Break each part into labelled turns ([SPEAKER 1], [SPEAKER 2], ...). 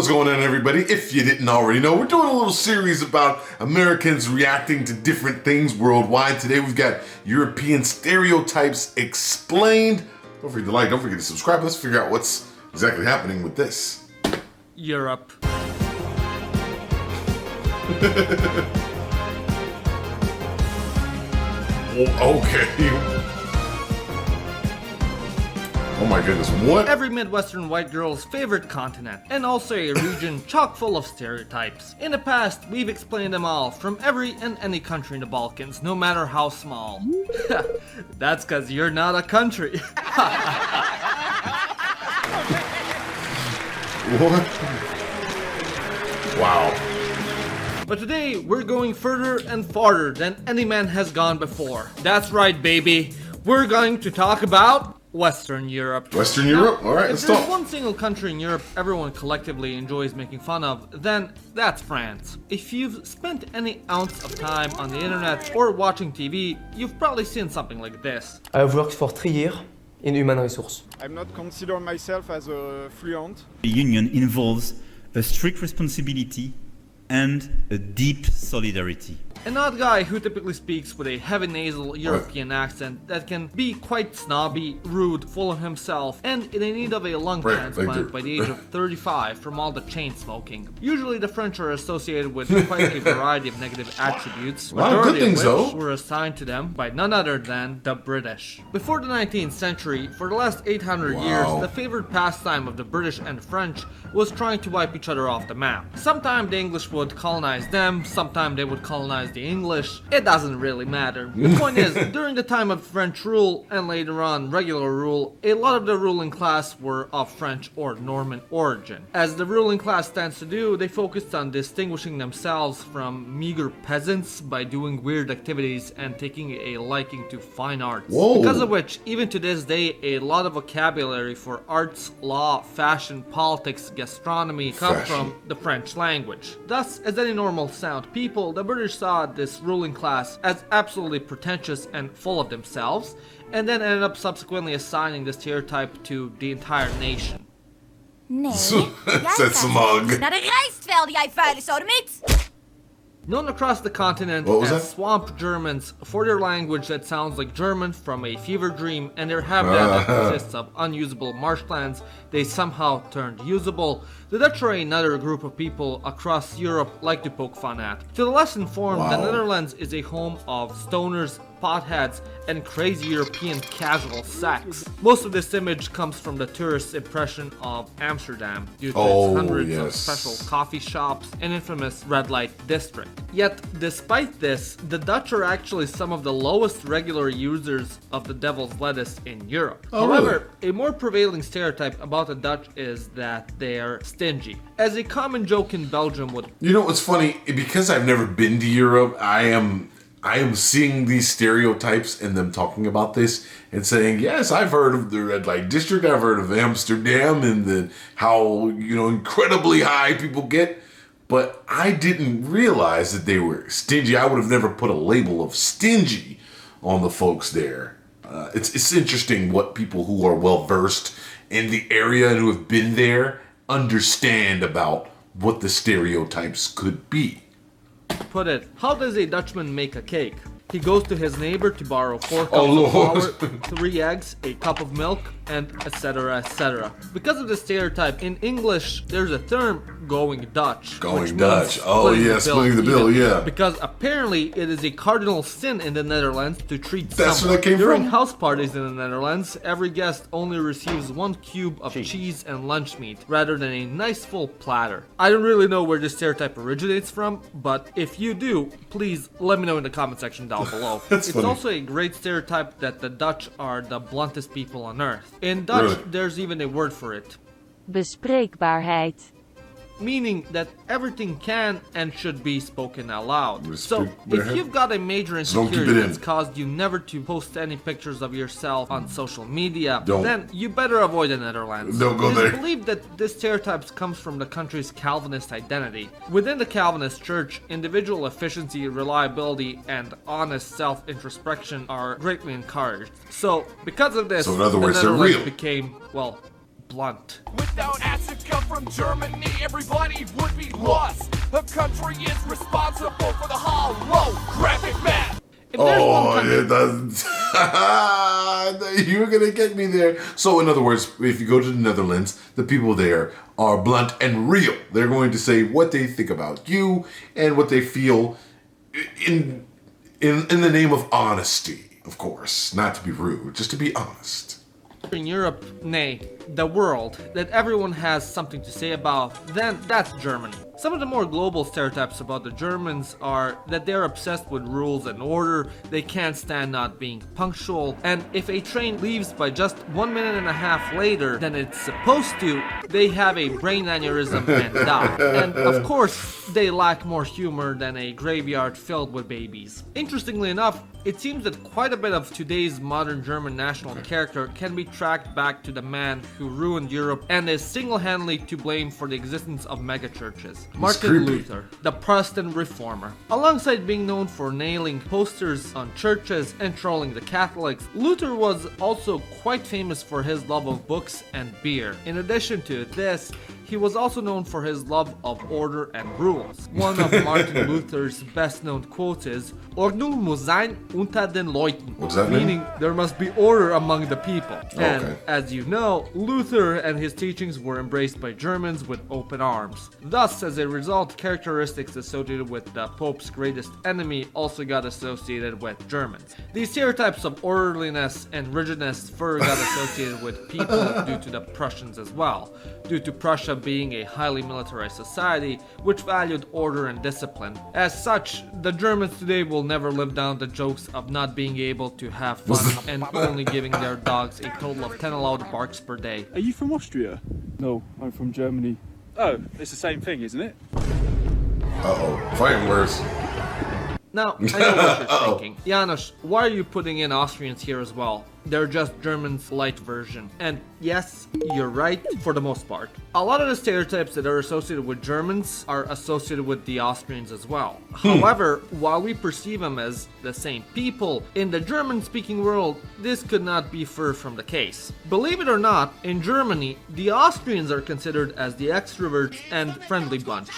[SPEAKER 1] What's going on, everybody? If you didn't already know, we're doing a little series about Americans reacting to different things worldwide. Today we've got European Stereotypes Explained. Don't forget to like, don't forget to subscribe. Let's figure out what's exactly happening with this.
[SPEAKER 2] Europe.
[SPEAKER 1] Okay. Oh my goodness, what?
[SPEAKER 2] Every Midwestern white girl's favorite continent, and also a region chock full of stereotypes. In the past, we've explained them all, from every and any country in the Balkans, no matter how small. That's cause you're not a country.
[SPEAKER 1] What? Wow.
[SPEAKER 2] But today, we're going further and farther than any man has gone before. That's right, baby. We're going to talk about Western Europe.
[SPEAKER 1] Western Europe? Alright, let's
[SPEAKER 2] If there's
[SPEAKER 1] talk.
[SPEAKER 2] one single country in Europe everyone collectively enjoys making fun of, then that's France. If you've spent any ounce of time on the internet or watching TV, you've probably seen something like this.
[SPEAKER 3] I have worked for 3 years in human resource.
[SPEAKER 4] I'm not consider myself as a fluent.
[SPEAKER 5] The union involves a strict responsibility and a deep solidarity.
[SPEAKER 2] An odd guy who typically speaks with a heavy nasal European accent that can be quite snobby, rude, full of himself, and in need of a lung transplant by the age of 35 from all the chain smoking. Usually the French are associated with quite a variety of negative attributes, majority of which were assigned to them by none other than the British. Before the 19th century, for the last 800 years, the favorite pastime of the British and French was trying to wipe each other off the map. Sometimes the English would colonize them, sometimes they would colonize the English. It doesn't really matter. The point is, during the time of French rule and later on regular rule, a lot of the ruling class were of French or Norman origin. As the ruling class tends to do, they focused on distinguishing themselves from meager peasants by doing weird activities and taking a liking to fine arts.
[SPEAKER 1] Whoa.
[SPEAKER 2] Because of which, even to this day, a lot of vocabulary for arts, law, fashion, politics, gastronomy come from the French language. Thus, as any normal sound people, the British saw this ruling class as absolutely pretentious and full of themselves, and then ended up subsequently assigning the stereotype to the entire nation.
[SPEAKER 6] Nee, jij
[SPEAKER 1] Zet smug.
[SPEAKER 6] naar de rijstveld, jij vuile sodomiet!
[SPEAKER 2] Known across the continent as swamp Germans for their language that sounds like German from a fever dream, and their habitat that consists of unusable marshlands they somehow turned usable, the Dutch are another group of people across Europe like to poke fun at. To the less informed, the Netherlands is a home of stoners, potheads, and crazy European casual sex. Most of this image comes from the tourist's impression of Amsterdam, due to its hundreds of special coffee shops and infamous red light district. Yet, despite this, the Dutch are actually some of the lowest regular users of the devil's lettuce in Europe. However, a more prevailing stereotype about the Dutch is that they are stingy. As a common joke in Belgium would...
[SPEAKER 1] You know what's funny? Because I've never been to Europe, I am seeing these stereotypes and them talking about this and saying, yes, I've heard of the red light district, I've heard of Amsterdam and how, incredibly high people get, but I didn't realize that they were stingy. I would have never put a label of stingy on the folks there. It's interesting what people who are well versed in the area and who have been there understand about what the stereotypes could be.
[SPEAKER 2] Put it, how does a Dutchman make a cake? He goes to his neighbor to borrow 4 cups of flour, 3 eggs, a cup of milk, and etc, etc. Because of the stereotype, in English, there's a term, going Dutch.
[SPEAKER 1] Going Dutch. Oh yeah, splitting the bill, yeah.
[SPEAKER 2] Because apparently it is a cardinal sin in the Netherlands to treat
[SPEAKER 1] That's
[SPEAKER 2] someone.
[SPEAKER 1] where that came
[SPEAKER 2] During
[SPEAKER 1] from?
[SPEAKER 2] house parties in the Netherlands, every guest only receives 1 cube of cheese and lunch meat, rather than a nice full platter. I don't really know where this stereotype originates from, but if you do, please let me know in the comment section down below. It's
[SPEAKER 1] funny.
[SPEAKER 2] also a great stereotype that the Dutch are the bluntest people on earth. In Dutch, there's even a word for it.
[SPEAKER 7] Bespreekbaarheid.
[SPEAKER 2] Meaning that everything can and should be spoken out loud. So, if you've got a major insecurity that's caused you never to post any pictures of yourself on social media, then you better avoid the Netherlands.
[SPEAKER 1] Don't go there.
[SPEAKER 2] It is believed that this stereotype comes from the country's Calvinist identity. Within the Calvinist church, individual efficiency, reliability, and honest self-introspection are greatly encouraged. So, because of this,
[SPEAKER 1] in other words,
[SPEAKER 2] the
[SPEAKER 1] they're
[SPEAKER 2] Netherlands
[SPEAKER 1] real.
[SPEAKER 2] became, well, blunt.
[SPEAKER 4] Without acid cup
[SPEAKER 8] from Germany, everybody would be lost. A country is responsible for the holographic map.
[SPEAKER 2] If there's one country-
[SPEAKER 1] it doesn't. You're gonna get me there. So, in other words, if you go to the Netherlands, the people there are blunt and real. They're going to say what they think about you and what they feel in the name of honesty, of course. Not to be rude, just to be honest.
[SPEAKER 2] In Europe, nay, the world, that everyone has something to say about, then that's Germany. Some of the more global stereotypes about the Germans are that they're obsessed with rules and order, they can't stand not being punctual, and if a train leaves by just 1.5 minutes later than it's supposed to, they have a brain aneurysm and die. And of course, they lack more humor than a graveyard filled with babies. Interestingly enough, it seems that quite a bit of today's modern German national character can be tracked back to the man who ruined Europe and is single-handedly to blame for the existence of megachurches. Martin Luther, the Protestant reformer. Alongside being known for nailing posters on churches and trolling the Catholics, Luther was also quite famous for his love of books and beer. In addition to this, he was also known for his love of order and rules. One of Martin Luther's best-known quotes is, "Ordnung muss sein unter den Leuten,"
[SPEAKER 1] what does that
[SPEAKER 2] meaning
[SPEAKER 1] mean?
[SPEAKER 2] there must be order among the people. And
[SPEAKER 1] okay.
[SPEAKER 2] as you know, Luther and his teachings were embraced by Germans with open arms. Thus, as a result, characteristics associated with the Pope's greatest enemy also got associated with Germans. These stereotypes of orderliness and rigidness further got associated with people due to the Prussians as well, due to Prussia being a highly militarized society which valued order and discipline. As such, the Germans today will never live down the jokes of not being able to have fun and only giving their dogs a total of 10 allowed barks per day.
[SPEAKER 9] Are you from Austria?
[SPEAKER 4] No, I'm from Germany.
[SPEAKER 9] Oh, it's the same thing, isn't it?
[SPEAKER 1] Uh-oh. Fighting worse.
[SPEAKER 2] Now, I know what you're thinking. Janos, why are you putting in Austrians here as well? They're just Germans' light version. And yes, you're right, for the most part. A lot of the stereotypes that are associated with Germans are associated with the Austrians as well. However, while we perceive them as the same people, in the German-speaking world, this could not be far from the case. Believe it or not, in Germany, the Austrians are considered as the extroverts and friendly bunch.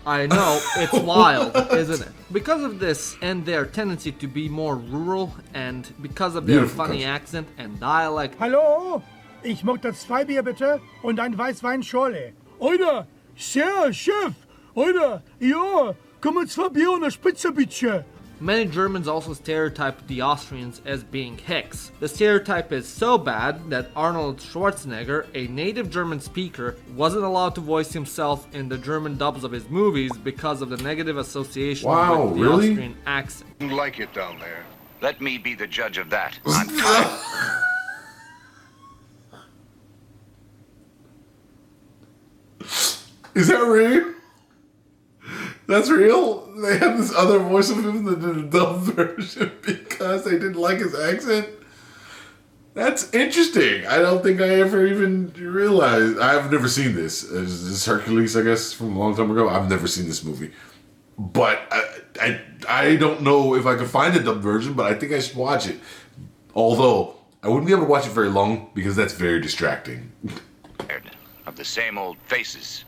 [SPEAKER 2] I know, it's wild, isn't it? Because of this and their tendency to be more rural and because of their funny accent and dialect.
[SPEAKER 10] Hallo? Ich mag das 2 Bier bitte und ein Weißwein Schorle. Oder, sehr Chef. Oder, ja, komm 2 Bier und eine Spitze bitte.
[SPEAKER 2] Many Germans also stereotype the Austrians as being hicks. The stereotype is so bad that Arnold Schwarzenegger, a native German speaker, wasn't allowed to voice himself in the German dubs of his movies because of the negative association with the Austrian accent.
[SPEAKER 11] Like it down there. Let me be the judge of that. I'm tired.
[SPEAKER 1] Is that real? That's real? They have this other voice of him that did a dub version because they didn't like his accent? That's interesting. I don't think I ever even realized. I've never seen this. This is Hercules, I guess, from a long time ago. I've never seen this movie. But I don't know if I could find a dub version, but I think I should watch it. Although, I wouldn't be able to watch it very long because that's very distracting.
[SPEAKER 11] Of the same old faces.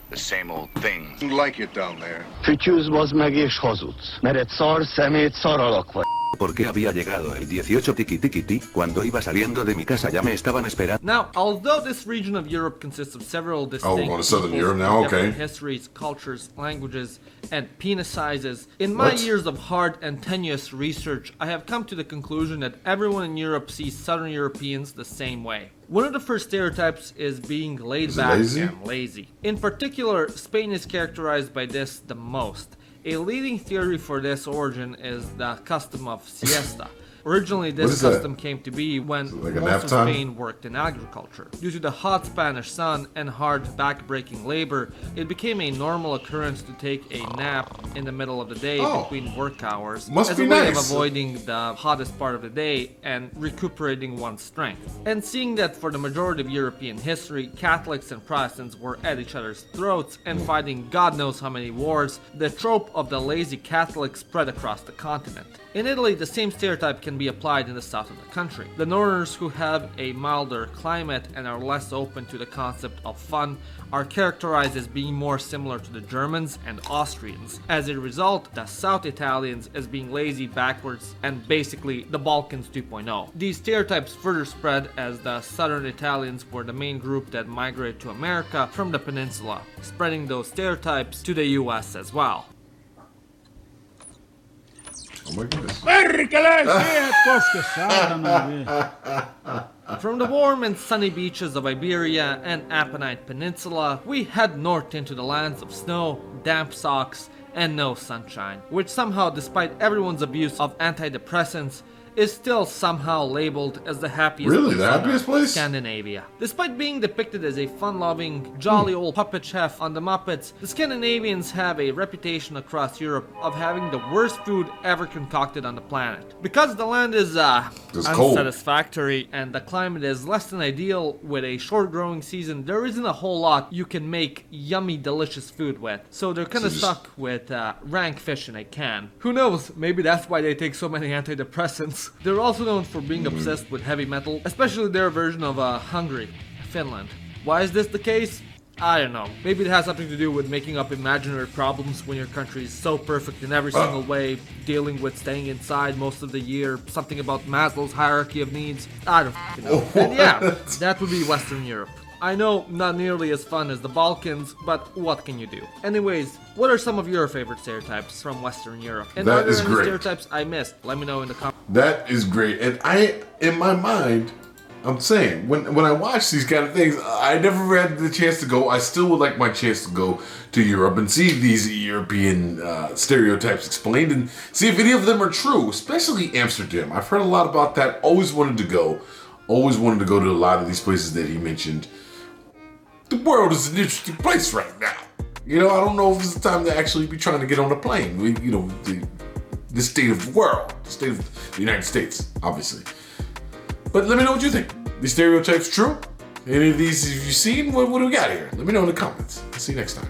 [SPEAKER 11] The same old things. Like it down there.
[SPEAKER 12] Fütyűz meg és hazudsz, mert egy szar szemét szaralak vagy.
[SPEAKER 13] Porque había llegado el 18 tiki tiki ti, cuando iba saliendo de mi casa ya me estaban esperando.
[SPEAKER 2] Now, although this region of Europe consists of several distinct
[SPEAKER 1] going to Southern Europe now, okay.
[SPEAKER 2] histories, cultures, languages, and penis sizes, in my years of hard and tenuous research, I have come to the conclusion that everyone in Europe sees Southern Europeans the same way. One of the first stereotypes is being laid back and lazy. In particular, Spain is characterized by this the most. A leading theory for this origin is the custom of siesta. Originally, this custom came to be when most of Spain worked in agriculture. Due to the hot Spanish sun and hard back-breaking labor, it became a normal occurrence to take a nap in the middle of the day between work hours as a way of avoiding the hottest part of the day and recuperating one's strength. And seeing that for the majority of European history, Catholics and Protestants were at each other's throats and fighting God knows how many wars, the trope of the lazy Catholic spread across the continent. In Italy, the same stereotype can can be applied in the south of the country. The northerners, who have a milder climate and are less open to the concept of fun, are characterized as being more similar to the Germans and Austrians. As a result, the South Italians as being lazy, backwards, and basically the Balkans 2.0. These stereotypes further spread as the Southern Italians were the main group that migrated to America from the peninsula, spreading those stereotypes to the US as well.
[SPEAKER 1] Oh my goodness.
[SPEAKER 2] From the warm and sunny beaches of Iberia and Apennine Peninsula, we head north into the lands of snow, damp socks, and no sunshine, which somehow, despite everyone's abuse of antidepressants, is still somehow labeled as the happiest
[SPEAKER 1] place?
[SPEAKER 2] Scandinavia. Despite being depicted as a fun-loving, jolly old puppet chef on the Muppets, the Scandinavians have a reputation across Europe of having the worst food ever concocted on the planet. Because the land is unsatisfactory and the climate is less than ideal with a short growing season, there isn't a whole lot you can make yummy, delicious food with. So they're kinda stuck with rank fish in a can. Who knows, maybe that's why they take so many antidepressants. They're also known for being obsessed with heavy metal, especially their version of Hungary, Finland. Why is this the case? I don't know. Maybe it has something to do with making up imaginary problems when your country is so perfect in every single way, dealing with staying inside most of the year, something about Maslow's hierarchy of needs. I don't know. And yeah, that would be Western Europe. I know, not nearly as fun as the Balkans, but what can you do? Anyways, what are some of your favorite stereotypes from Western Europe? And are there any stereotypes I missed? Let me know in the comments.
[SPEAKER 1] That is great. And in my mind, I'm saying, when I watch these kind of things, I never had the chance to go. I still would like my chance to go to Europe and see these European stereotypes explained and see if any of them are true, especially Amsterdam. I've heard a lot about that. Always wanted to go. Always wanted to go to a lot of these places that he mentioned. The world is an interesting place right now. You know, I don't know if it's the time to actually be trying to get on a plane. The state of the world, the state of the United States, obviously. But let me know what you think. These stereotypes true? Any of these have you seen? What do we got here? Let me know in the comments. See you next time.